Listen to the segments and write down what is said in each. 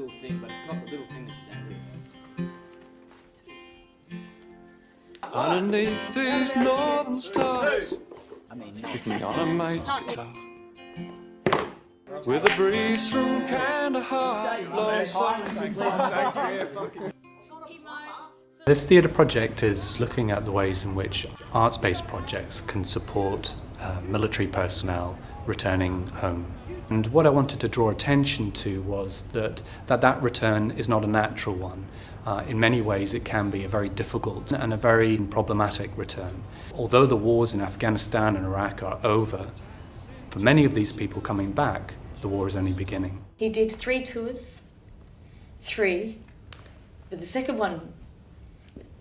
little thing, but it's not the little thing that she's angry about. Underneath these northern stars, picking on a mate's guitar, with a breeze from Kandahar blowing softly. This theatre project is looking at the ways in which arts-based projects can support military personnel returning home. And what I wanted to draw attention to was that return is not a natural one. In many ways it can be a very difficult and a very problematic return. Although the wars in Afghanistan and Iraq are over, for many of these people coming back, the war is only beginning. He did 3 tours, but the second one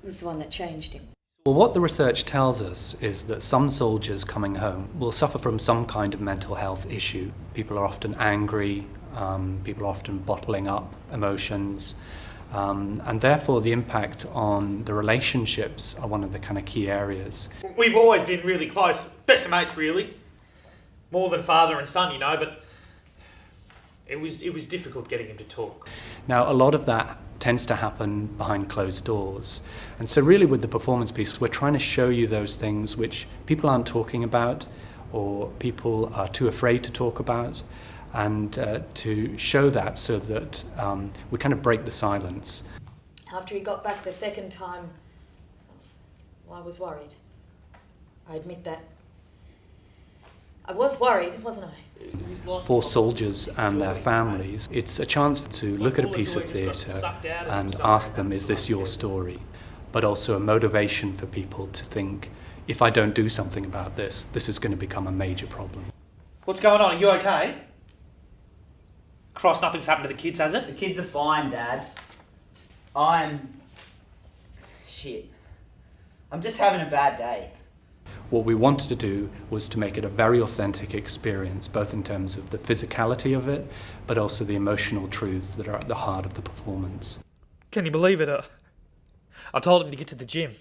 was the one that changed him. Well, what the research tells us is that some soldiers coming home will suffer from some kind of mental health issue. People are often angry, people are often bottling up emotions, and therefore the impact on the relationships are one of the kind of key areas. We've always been really close, best of mates really, more than father and son, you know, but it was difficult getting him to talk. Now, a lot of that tends to happen behind closed doors. And so really with the performance piece, we're trying to show you those things which people aren't talking about or people are too afraid to talk about, and to show that so that we kind of break the silence. After he got back the second time, well, I was worried. I admit that. I was worried, wasn't I? For soldiers and their families, it's a chance to look at a piece of theatre and ask them, is this your story? But also a motivation for people to think, if I don't do something about this, this is going to become a major problem. What's going on? Are you okay? Christ, nothing's happened to the kids, has it? The kids are fine, Dad. Shit. I'm just having a bad day. What we wanted to do was to make it a very authentic experience, both in terms of the physicality of it, but also the emotional truths that are at the heart of the performance. Can you believe it? I told him to get to the gym.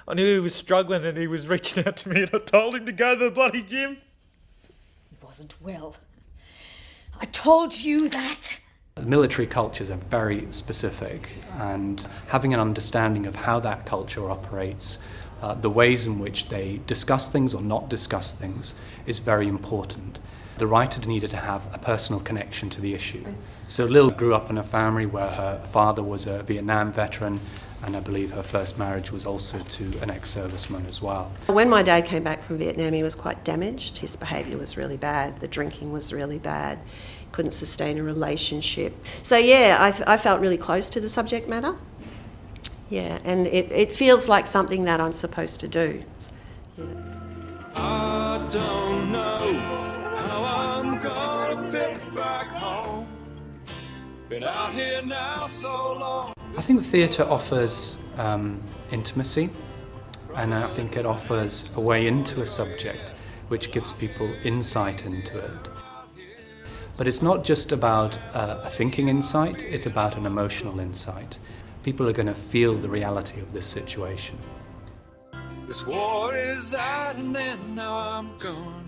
I knew he was struggling and he was reaching out to me, and I told him to go to the bloody gym. He wasn't well. I told you that. Military cultures are very specific, and having an understanding of how that culture operates, the ways in which they discuss things or not discuss things, is very important. The writer needed to have a personal connection to the issue. So Lil grew up in a family where her father was a Vietnam veteran, and I believe her first marriage was also to an ex-serviceman as well. When my dad came back from Vietnam, he was quite damaged. His behaviour was really bad, the drinking was really bad, couldn't sustain a relationship. So yeah, I felt really close to the subject matter. Yeah, and it feels like something that I'm supposed to do. I don't know how I'm gonna fit back home. Been out here now so long. I think theatre offers intimacy, and I think it offers a way into a subject which gives people insight into it. But it's not just about a thinking insight, it's about an emotional insight. People are going to feel the reality of this situation. This war is at an end, now I'm gone.